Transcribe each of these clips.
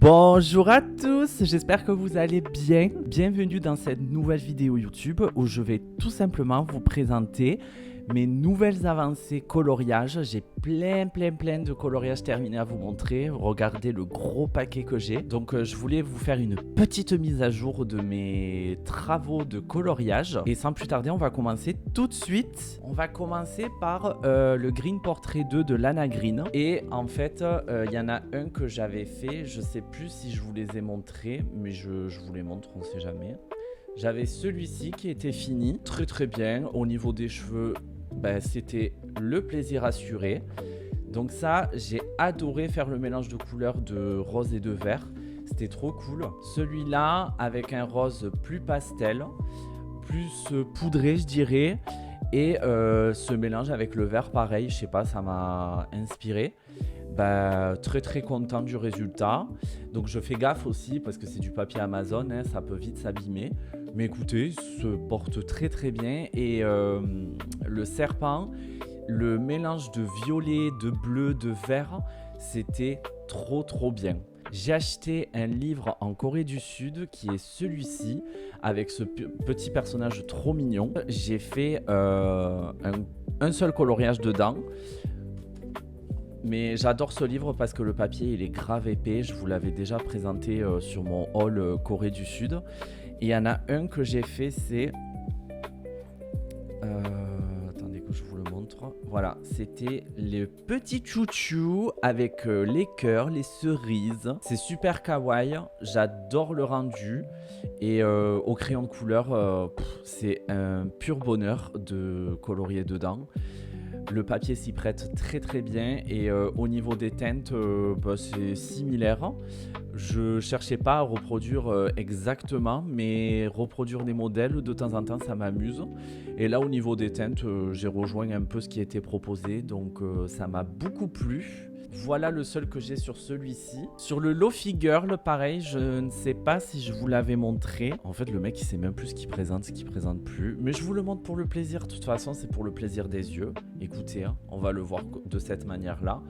Bonjour à tous, j'espère que vous allez bien. Bienvenue dans cette nouvelle vidéo YouTube où je vais tout simplement vous présenter mes nouvelles avancées coloriage. J'ai plein de coloriage terminé à vous montrer. Regardez le gros paquet que j'ai. Donc je voulais vous faire une petite mise à jour de mes travaux de coloriage. Et sans plus tarder, on va commencer tout de suite. On va commencer par le Green Portrait 2 de Lana Green. Et en fait, il y en a un que j'avais fait. Je sais plus si je vous les ai montrés, mais je vous les montre, on sait jamais. J'avais celui-ci qui était fini, très bien. Au niveau des cheveux, c'était le plaisir assuré. Donc ça, j'ai adoré faire le mélange de couleurs de rose et de vert. C'était trop cool. Celui-là, avec un rose plus pastel, plus poudré, je dirais. Et ce mélange avec le vert, pareil, je sais pas, ça m'a inspiré. Très content du résultat. Donc je fais gaffe aussi parce que c'est du papier Amazon, hein, ça peut vite s'abîmer. Mais écoutez, il se porte très bien. Et le serpent, le mélange de violet, de bleu, de vert, c'était trop bien. J'ai acheté un livre en Corée du Sud qui est celui-ci, avec ce petit personnage trop mignon. J'ai fait un seul coloriage dedans. Mais j'adore ce livre parce que le papier il est grave épais. Je vous l'avais déjà présenté sur mon haul Corée du Sud. Et il y en a un que j'ai fait, c'est... attendez que je vous le montre. Voilà, c'était les petits chouchous avec les cœurs, les cerises. C'est super kawaii, j'adore le rendu. Et au crayon de couleur, c'est un pur bonheur de colorier dedans. Le papier s'y prête très bien et au niveau des teintes, c'est similaire. Je cherchais pas à reproduire exactement, mais reproduire des modèles de temps en temps, ça m'amuse. Et là, au niveau des teintes, j'ai rejoint un peu ce qui était proposé, donc ça m'a beaucoup plu. Voilà le seul que j'ai sur celui-ci. Sur le Lofi Girl, pareil, je ne sais pas si je vous l'avais montré. En fait, le mec, il sait même plus ce qu'il présente plus. Mais je vous le montre pour le plaisir. De toute façon, c'est pour le plaisir des yeux. Écoutez, hein, on va le voir de cette manière-là.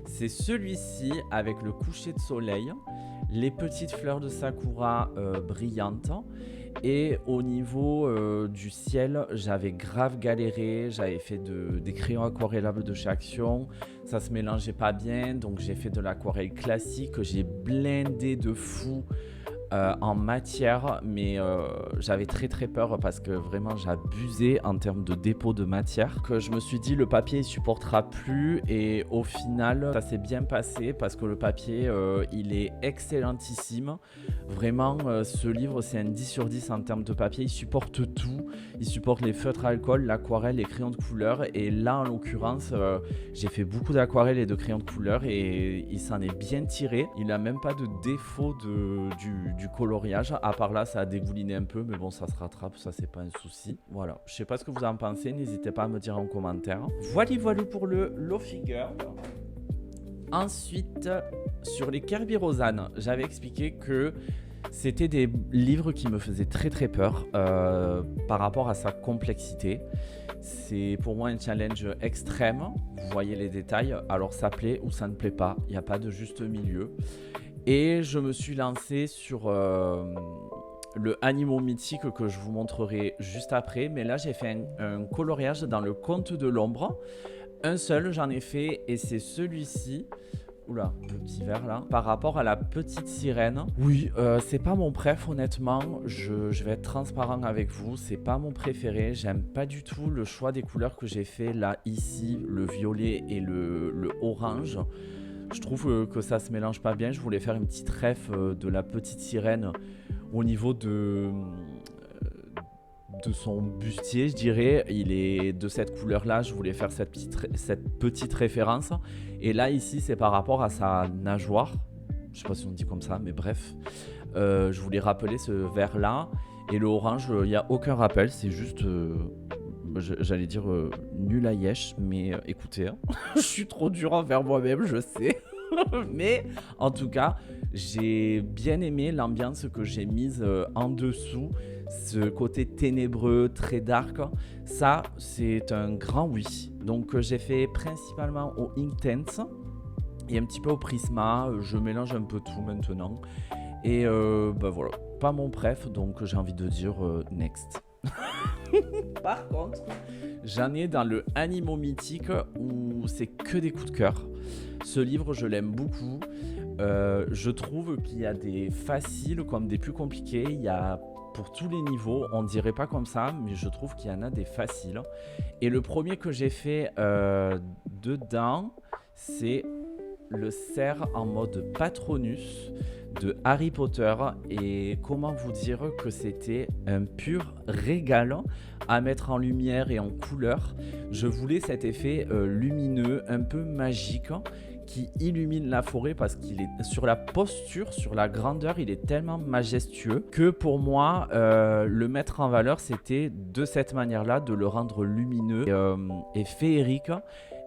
C'est celui-ci avec le coucher de soleil, les petites fleurs de sakura brillantes. Et au niveau du ciel, j'avais grave galéré, j'avais fait des crayons aquarellables de chez Action, ça se mélangeait pas bien, donc j'ai fait de l'aquarelle classique que j'ai blindé de fou en matière, mais j'avais très peur parce que vraiment j'abusais en termes de dépôt de matière, que je me suis dit le papier il supportera plus, et au final ça s'est bien passé parce que le papier il est excellentissime. Vraiment ce livre c'est un 10 sur 10 en termes de papier, il supporte tout, il supporte les feutres à alcool, l'aquarelle, les crayons de couleur, et là en l'occurrence j'ai fait beaucoup d'aquarelle et de crayons de couleur et il s'en est bien tiré, il n'a même pas de défaut du coloriage, à part là ça a dégouliné un peu, mais bon ça se rattrape, ça c'est pas un souci. Voilà, je sais pas ce que vous en pensez, n'hésitez pas à me dire en commentaire. Voilà pour le Lofi Girl. Ensuite, sur les Kerby Rosanne, j'avais expliqué que c'était des livres qui me faisaient très peur par rapport à sa complexité. C'est pour moi un challenge extrême, vous voyez les détails, alors ça plaît ou ça ne plaît pas, il n'y a pas de juste milieu. Et je me suis lancé sur le Animaux mythique que je vous montrerai juste après. Mais là, j'ai fait un coloriage dans le Conte de l'ombre. Un seul, j'en ai fait, et c'est celui-ci. Oula, le petit vert là. Par rapport à la petite sirène. Oui, c'est pas mon préf, honnêtement. Je vais être transparent avec vous. C'est pas mon préféré. J'aime pas du tout le choix des couleurs que j'ai fait là, ici. Le violet et le orange. Je trouve que ça se mélange pas bien. Je voulais faire une petite ref de la petite sirène au niveau de son bustier, je dirais. Il est de cette couleur là, je voulais faire cette petite référence. Et là ici c'est par rapport à sa nageoire, je sais pas si on dit comme ça, mais bref, je voulais rappeler ce vert là. Et le orange, il n'y a aucun rappel, c'est juste j'allais dire nul à yesh, mais écoutez, hein, je suis trop dur envers moi-même, je sais. Mais en tout cas, j'ai bien aimé l'ambiance que j'ai mise en dessous, ce côté ténébreux, très dark. Ça, c'est un grand oui. Donc j'ai fait principalement au Inktense. et un petit peu au Prisma. Je mélange un peu tout maintenant. Et bah voilà, pas mon préf, donc j'ai envie de dire next. Par contre, j'en ai dans le Animaux Mythiques où c'est que des coups de cœur. Ce livre, je l'aime beaucoup. Je trouve qu'il y a des faciles comme des plus compliqués. Il y a pour tous les niveaux, on dirait pas comme ça, mais je trouve qu'il y en a des faciles. Et le premier que j'ai fait dedans, c'est le cerf en mode Patronus de Harry Potter. Et comment vous dire que c'était un pur régal à mettre en lumière et en couleur. Je voulais cet effet lumineux, un peu magique, qui illumine la forêt parce qu'il est sur la posture, sur la grandeur, il est tellement majestueux que pour moi, le mettre en valeur, c'était de cette manière-là, de le rendre lumineux et féerique.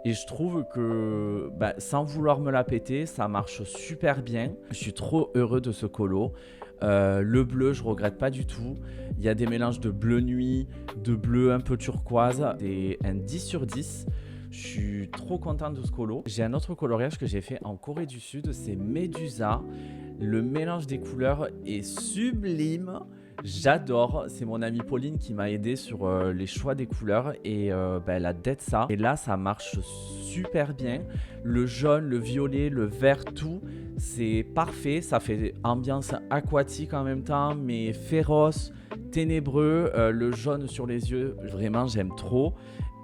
Et je trouve que, sans vouloir me la péter, ça marche super bien. Je suis trop heureux de ce colo. Le bleu, je regrette pas du tout. Il y a des mélanges de bleu nuit, de bleu un peu turquoise. C'est un 10 sur 10. Je suis trop content de ce colo. J'ai un autre coloriage que j'ai fait en Corée du Sud, c'est Médusa. Le mélange des couleurs est sublime. J'adore, c'est mon amie Pauline qui m'a aidé sur les choix des couleurs et elle a dead ça. Et là, ça marche super bien. Le jaune, le violet, le vert, tout, c'est parfait. Ça fait ambiance aquatique en même temps, mais féroce, ténébreux. Le jaune sur les yeux, vraiment, j'aime trop.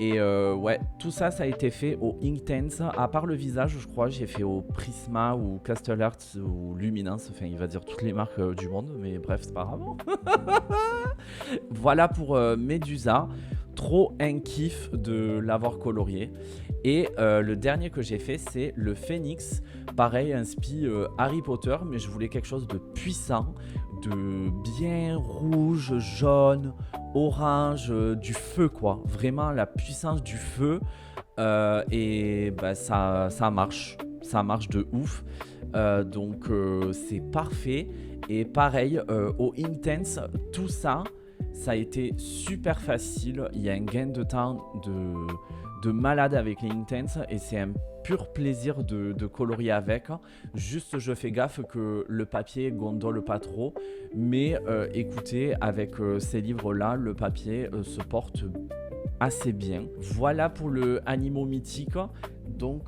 Et ouais, tout ça, ça a été fait au Inktense. À part le visage, je crois, j'ai fait au Prisma ou Castle Art ou Luminance. Enfin, il va dire toutes les marques du monde, mais bref, c'est pas grave. Voilà pour Médusa. Trop un kiff de l'avoir colorié. Et le dernier que j'ai fait, c'est le Phénix. Pareil, inspi Harry Potter, mais je voulais quelque chose de puissant, de bien rouge, jaune, orange, du feu quoi. Vraiment la puissance du feu. Et ça marche. Ça marche de ouf. Donc c'est parfait. Et pareil, au Intense, tout ça, ça a été super facile. Il y a un gain de temps de malade avec les Intense et c'est un pur plaisir de colorier avec. Juste je fais gaffe que le papier gondole pas trop, mais écoutez, avec ces livres là, le papier se porte assez bien. Voilà pour le Animaux Mythiques. Donc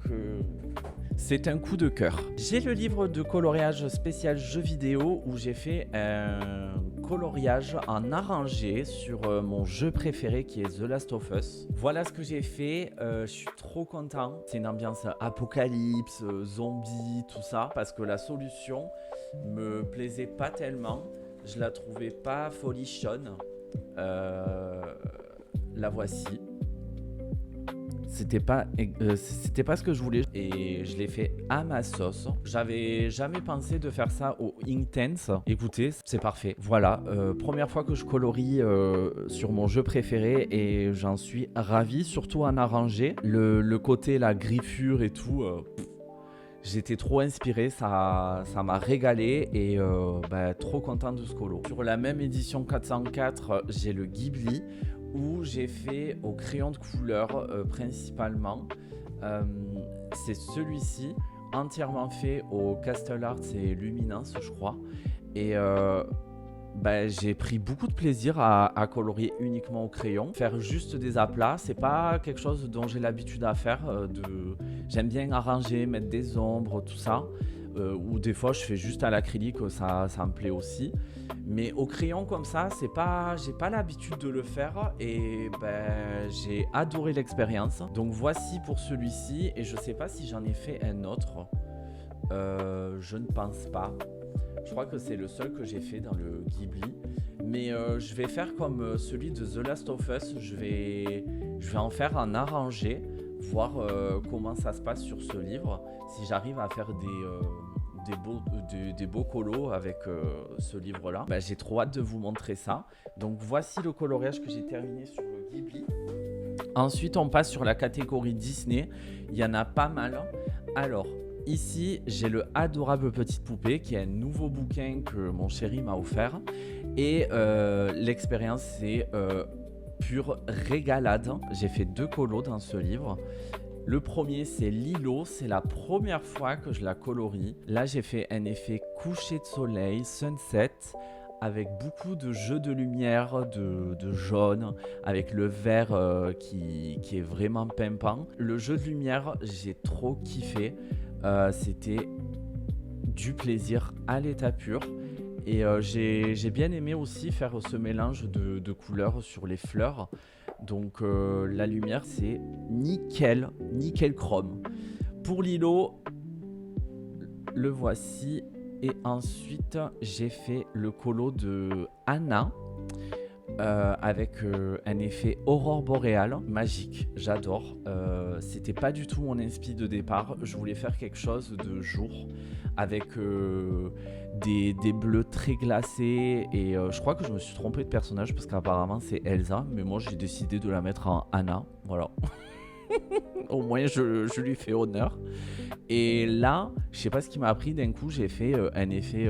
c'est un coup de cœur. J'ai le livre de coloriage spécial jeux vidéo où j'ai fait un coloriage en arrangé sur mon jeu préféré qui est The Last of Us. Voilà ce que j'ai fait, je suis trop content. C'est une ambiance apocalypse, zombie, tout ça, parce que la solution me plaisait pas tellement. Je la trouvais pas folichonne. La voici. C'était pas ce que je voulais et je l'ai fait à ma sauce. J'avais jamais pensé de faire ça au Inktense. Écoutez, c'est parfait. Voilà, première fois que je colorie sur mon jeu préféré et j'en suis ravi, surtout en arrangé. Le côté, la griffure et tout, j'étais trop inspiré, ça m'a régalé et trop content de ce colo. Sur la même édition 404, j'ai le Ghibli où j'ai fait au crayon de couleur principalement. C'est celui-ci, entièrement fait au Castle Art et Luminance, je crois. Et j'ai pris beaucoup de plaisir à colorier uniquement au crayon. Faire juste des aplats, c'est pas quelque chose dont j'ai l'habitude à faire. J'aime bien arranger, mettre des ombres, tout ça. Ou des fois je fais juste à l'acrylique, ça me plaît aussi. Mais au crayon comme ça, j'ai pas l'habitude de le faire et j'ai adoré l'expérience. Donc voici pour celui-ci et je sais pas si j'en ai fait un autre. Je ne pense pas. Je crois que c'est le seul que j'ai fait dans le Ghibli. Mais je vais faire comme celui de The Last of Us. Je vais en faire un arrangé, voir comment ça se passe sur ce livre. Si j'arrive à faire des beaux colos avec ce livre-là. J'ai trop hâte de vous montrer ça. Donc voici le coloriage que j'ai terminé sur le Ghibli. Ensuite, on passe sur la catégorie Disney. Il y en a pas mal. Alors, ici, j'ai le Adorable Petite Poupée, qui est un nouveau bouquin que mon chéri m'a offert. Et l'expérience, c'est pure régalade. J'ai fait 2 colos dans ce livre. Le premier, c'est Lilo. C'est la première fois que je la colorie. Là, j'ai fait un effet coucher de soleil, sunset, avec beaucoup de jeux de lumière, de jaune, avec le vert qui est vraiment pimpant. Le jeu de lumière, j'ai trop kiffé. C'était du plaisir à l'état pur. Et j'ai bien aimé aussi faire ce mélange de couleurs sur les fleurs. Donc la lumière, c'est nickel, nickel chrome. Pour Lilo, le voici. Et ensuite, j'ai fait le colo de Anna avec un effet aurore boréale magique. J'adore. C'était pas du tout mon inspi de départ. Je voulais faire quelque chose de jour avec des bleus très glacés. Et je crois que je me suis trompé de personnage parce qu'apparemment c'est Elsa. Mais moi, j'ai décidé de la mettre en Anna. Voilà. Au moins, je lui fais honneur. Et là, je sais pas ce qui m'a appris, d'un coup j'ai fait un effet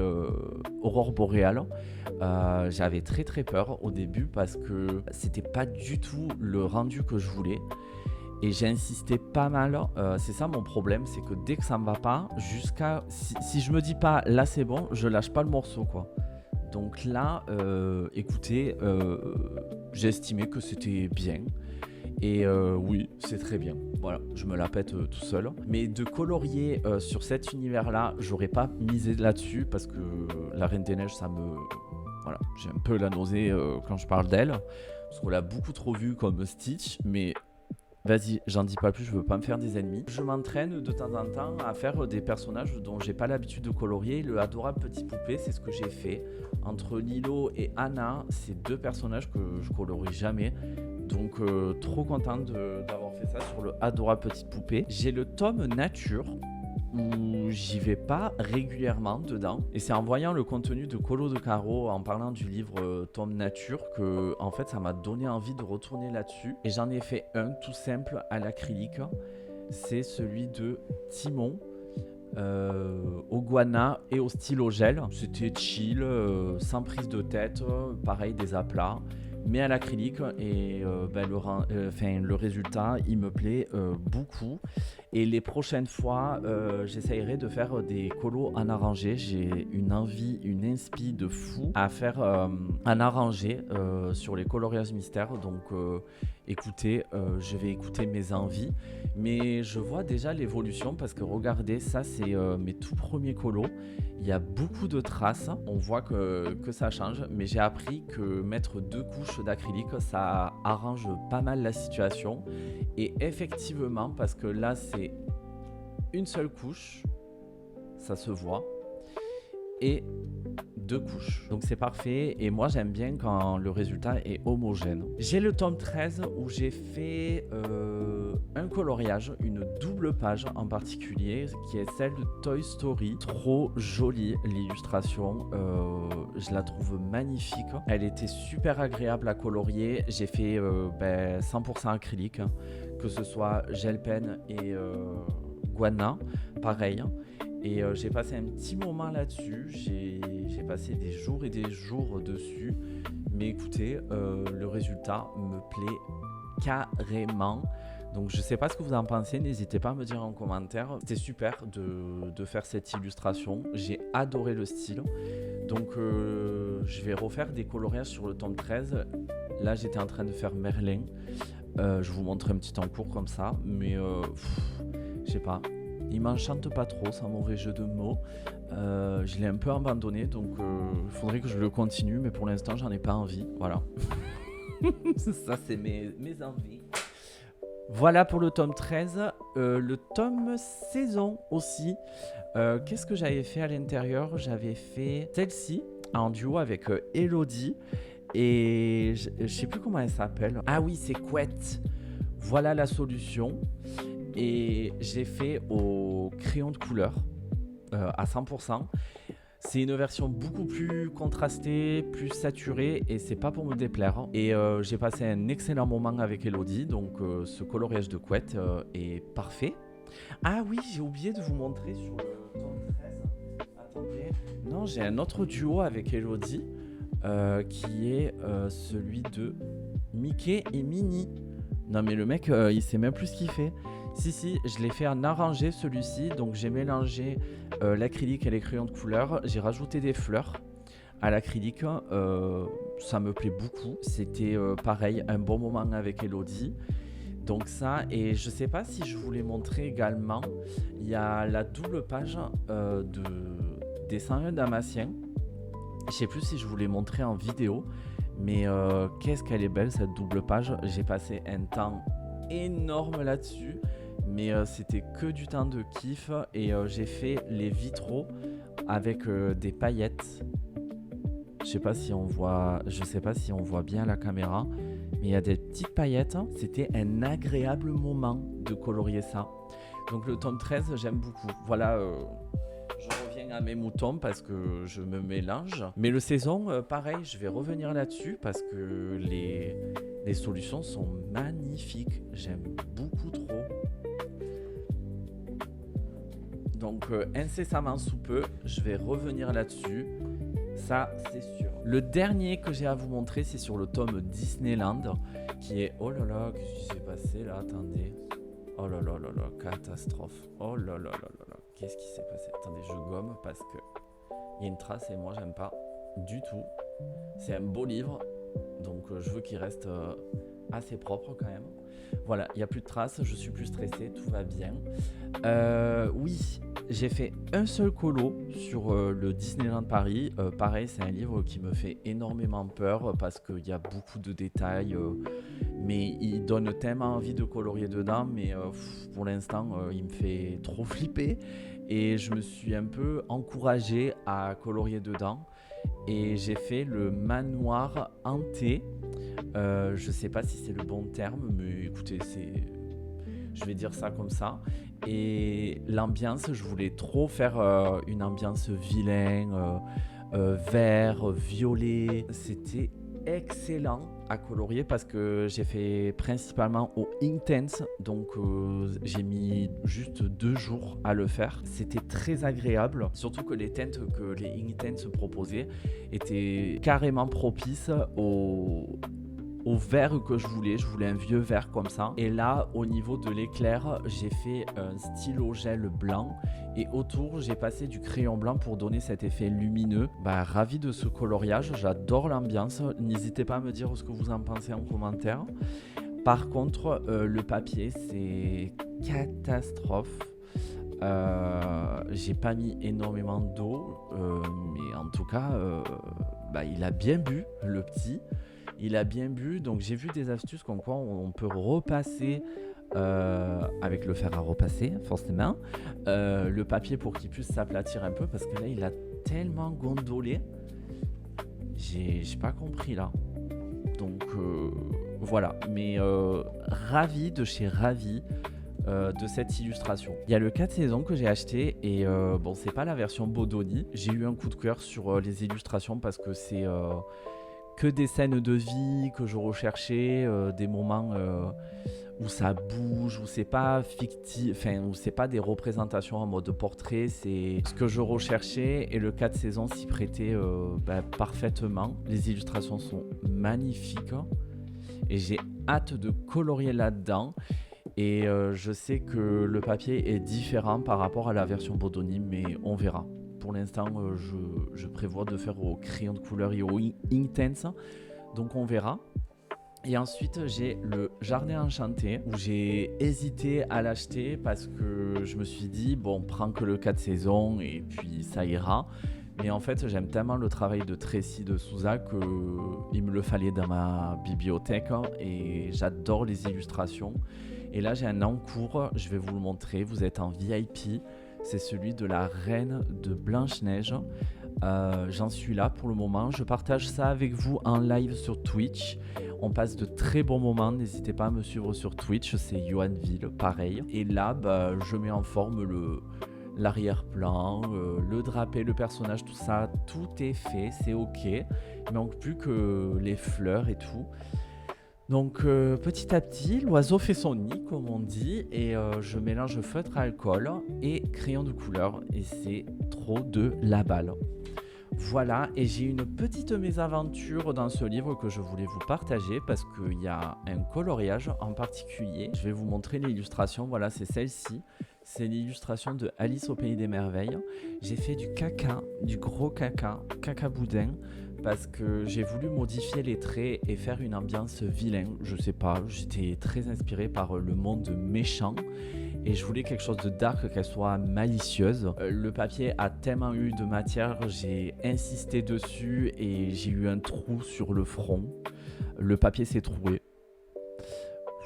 aurore boréale. J'avais très très peur au début parce que c'était pas du tout le rendu que je voulais. Et j'ai insisté pas mal. C'est ça mon problème, c'est que dès que ça me va pas, jusqu'à si je me dis pas là c'est bon, je lâche pas le morceau quoi. Donc là, écoutez, j'ai estimé que c'était bien. Et oui, c'est très bien. Voilà, je me la pète tout seul. Mais de colorier sur cet univers-là, j'aurais pas misé là-dessus parce que la Reine des Neiges, ça me... Voilà, j'ai un peu la nausée quand je parle d'elle. Parce qu'on l'a beaucoup trop vue comme Stitch, mais... Vas-y, j'en dis pas plus, je veux pas me faire des ennemis. Je m'entraîne de temps en temps à faire des personnages dont j'ai pas l'habitude de colorier. Le adorable petit poupée, c'est ce que j'ai fait. Entre Lilo et Anna, c'est deux personnages que je colorie jamais. Donc trop content d'avoir fait ça sur le adorable petite poupée. J'ai le tome nature où j'y vais pas régulièrement dedans. Et c'est en voyant le contenu de Colo de Caro, en parlant du livre tome nature, que en fait ça m'a donné envie de retourner là-dessus. Et j'en ai fait un tout simple à l'acrylique. C'est celui de Timon. Au guana et au stylo gel. C'était chill, sans prise de tête, pareil des aplats. Mais à l'acrylique et le résultat il me plaît beaucoup. Et les prochaines fois j'essayerai de faire des colos en arrangé. J'ai une envie, une inspi de fou à faire en arrangé sur les coloriages mystères. Donc écoutez, je vais écouter mes envies. Mais je vois déjà l'évolution parce que regardez, ça c'est mes tout premiers colos. Il y a beaucoup de traces, on voit que ça change, mais j'ai appris que mettre 2 couches d'acrylique, ça arrange pas mal la situation. Et effectivement, parce que là c'est une seule couche, ça se voit, et 2 couches. Donc c'est parfait, et moi j'aime bien quand le résultat est homogène. J'ai le tome 13 où j'ai fait un coloriage, une double page en particulier, qui est celle de Toy Story. Trop jolie l'illustration, je la trouve magnifique. Elle était super agréable à colorier. J'ai fait 100% acrylique, que ce soit gel pen et guana, pareil. Et j'ai passé un petit moment là-dessus, j'ai passé des jours et des jours dessus, mais écoutez, le résultat me plaît carrément. Donc je sais pas ce que vous en pensez, n'hésitez pas à me dire en commentaire. C'était super de faire cette illustration, j'ai adoré le style. Donc je vais refaire des coloriages sur le tome 13. Là j'étais en train de faire Merlin, je vous montre un petit en cours comme ça, mais je sais pas. Il m'enchante pas trop, c'est un mauvais jeu de mots. Je l'ai un peu abandonné, donc il faudrait que je le continue, mais pour l'instant, j'en ai pas envie. Voilà. Ça, c'est mes envies. Voilà pour le tome 13. Le tome saison aussi. Qu'est-ce que j'avais fait à l'intérieur? J'avais fait celle-ci en duo avec Elodie. Et je sais plus comment elle s'appelle. Ah oui, c'est Couette. Voilà la solution. Et j'ai fait au crayon de couleur à 100%. C'est une version beaucoup plus contrastée, plus saturée, et c'est pas pour me déplaire. Et j'ai passé un excellent moment avec Elodie, donc ce coloriage de couette est parfait. Ah oui, j'ai oublié de vous montrer sur le tome 13. Attendez. Non, j'ai un autre duo avec Elodie qui est celui de Mickey et Minnie. Non mais le mec, il sait même plus ce qu'il fait. Si, je l'ai fait en arrangé celui-ci. Donc j'ai mélangé l'acrylique et les crayons de couleur. J'ai rajouté des fleurs à l'acrylique. Ça me plaît beaucoup. C'était pareil, un bon moment avec Elodie. Donc ça, et je sais pas si je voulais montrer également, il y a la double page des 101 Dalmatiens. Je sais plus si je voulais montrer en vidéo, mais qu'est-ce qu'elle est belle cette double page. J'ai passé un temps énorme là-dessus, mais c'était que du temps de kiff. Et j'ai fait les vitraux avec des paillettes. Je sais pas si on voit bien la caméra, mais il y a des petites paillettes. C'était un agréable moment de colorier ça. Donc le tome 13, j'aime beaucoup. Voilà, je reviens à mes moutons parce que je me mélange. Mais le saison, pareil, je vais revenir là-dessus parce que les solutions sont magnifiques. J'aime beaucoup trop. Donc incessamment sous peu, je vais revenir là-dessus. Ça, c'est sûr. Le dernier que j'ai à vous montrer, c'est sur le tome Disneyland, qui est... Oh là là, qu'est-ce qui s'est passé là? Attendez. Oh là là là là, catastrophe. Oh là là là là là, qu'est-ce qui s'est passé? Attendez, je gomme parce que il y a une trace et moi, j'aime pas du tout. C'est un beau livre, donc je veux qu'il reste assez propre quand même. Voilà, il n'y a plus de traces, je suis plus stressé, tout va bien. Oui, j'ai fait un seul colo sur le Disneyland Paris. Pareil, c'est un livre qui me fait énormément peur parce qu'il y a beaucoup de détails, mais il donne tellement envie de colorier dedans, mais pour l'instant, il me fait trop flipper. Et je me suis un peu encouragé à colorier dedans. Et j'ai fait le manoir hanté. Je sais pas si c'est le bon terme, mais écoutez, je vais dire ça comme ça. Et l'ambiance, je voulais trop faire une ambiance vilain, vert, violet. C'était excellent à colorier parce que j'ai fait principalement au Inktense, donc j'ai mis juste 2 jours à le faire. C'était très agréable, surtout que les teintes que les Inktense proposaient étaient carrément propices au vert que je voulais un vieux vert comme ça. Et là, au niveau de l'éclair, j'ai fait un stylo gel blanc et autour, j'ai passé du crayon blanc pour donner cet effet lumineux. Ravi de ce coloriage, j'adore l'ambiance. N'hésitez pas à me dire ce que vous en pensez en commentaire. Par contre, le papier, c'est catastrophe. J'ai pas mis énormément d'eau, mais en tout cas, il a bien bu, le petit. Il a bien bu, donc j'ai vu des astuces comme quoi on peut repasser avec le fer à repasser, forcément, le papier pour qu'il puisse s'aplatir un peu parce que là il a tellement gondolé. J'ai pas compris là. Donc voilà, mais ravi de chez Ravi de cette illustration. Il y a le 4 saisons que j'ai acheté et bon, c'est pas la version Bodoni. J'ai eu un coup de cœur sur les illustrations parce que c'est que des scènes de vie que je recherchais, des moments où ça bouge, où c'est pas fictif, enfin où c'est pas des représentations en mode portrait, c'est ce que je recherchais et le 4 saisons s'y prêtait parfaitement. Les illustrations sont magnifiques et j'ai hâte de colorier là-dedans. Et je sais que le papier est différent par rapport à la version Bodoni, mais on verra. Pour l'instant, je prévois de faire au crayon de couleur et au Inktense, donc on verra. Et ensuite, j'ai le Jardin Enchanté, où j'ai hésité à l'acheter parce que je me suis dit, bon, prends que le 4 saisons et puis ça ira. Mais en fait, j'aime tellement le travail de Tracy de Souza qu'il me le fallait dans ma bibliothèque et j'adore les illustrations. Et là, j'ai un encours, je vais vous le montrer, vous êtes en VIP. C'est celui de la Reine de Blanche-Neige. J'en suis là pour le moment. Je partage ça avec vous en live sur Twitch. On passe de très bons moments. N'hésitez pas à me suivre sur Twitch. C'est Yohanville, pareil. Et là, je mets en forme l'arrière-plan, le drapé, le personnage, tout ça. Tout est fait, c'est ok. Il manque plus que les fleurs et tout. Donc petit à petit, l'oiseau fait son nid comme on dit et je mélange feutre à alcool et crayon de couleur et c'est trop de la balle. Voilà, et j'ai une petite mésaventure dans ce livre que je voulais vous partager parce qu'il y a un coloriage en particulier. Je vais vous montrer l'illustration, voilà, c'est celle-ci. C'est l'illustration de Alice au Pays des Merveilles. J'ai fait du caca, du gros caca, caca boudin, parce que j'ai voulu modifier les traits et faire une ambiance vilain. Je sais pas, j'étais très inspiré par le monde méchant. Et je voulais quelque chose de dark, qu'elle soit malicieuse. Le papier a tellement eu de matière, j'ai insisté dessus et j'ai eu un trou sur le front. Le papier s'est troué.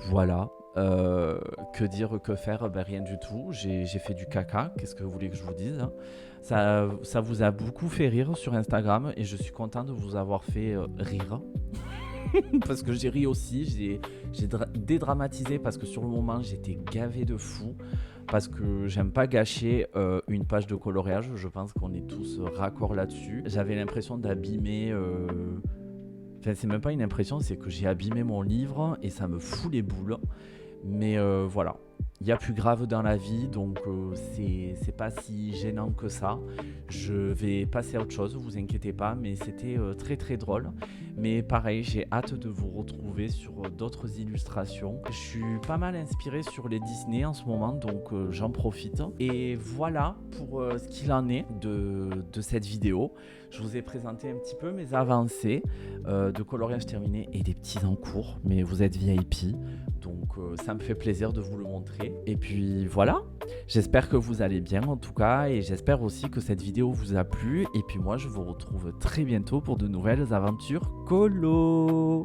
Voilà. Que dire, que faire? Ben, rien du tout. J'ai fait du caca. Qu'est-ce que vous voulez que je vous dise, hein? Ça vous a beaucoup fait rire sur Instagram et je suis content de vous avoir fait rire. Parce que j'ai ri aussi, j'ai dédramatisé parce que sur le moment j'étais gavé de fou. Parce que j'aime pas gâcher une page de coloriage, je pense qu'on est tous raccord là-dessus. J'avais l'impression d'abîmer... Enfin, c'est même pas une impression, c'est que j'ai abîmé mon livre et ça me fout les boules. Mais voilà, il y a plus grave dans la vie, donc c'est pas si gênant que ça. Je vais passer à autre chose, vous inquiétez pas, mais c'était très très drôle. Mais pareil, j'ai hâte de vous retrouver sur d'autres illustrations. Je suis pas mal inspiré sur les Disney en ce moment, donc j'en profite. Et voilà pour ce qu'il en est de cette vidéo. Je vous ai présenté un petit peu mes avancées de coloriage terminé et des petits en cours, mais vous êtes VIP, donc ça me fait plaisir de vous le montrer. Et puis voilà, j'espère que vous allez bien en tout cas, et j'espère aussi que cette vidéo vous a plu. Et puis moi, je vous retrouve très bientôt pour de nouvelles aventures colo.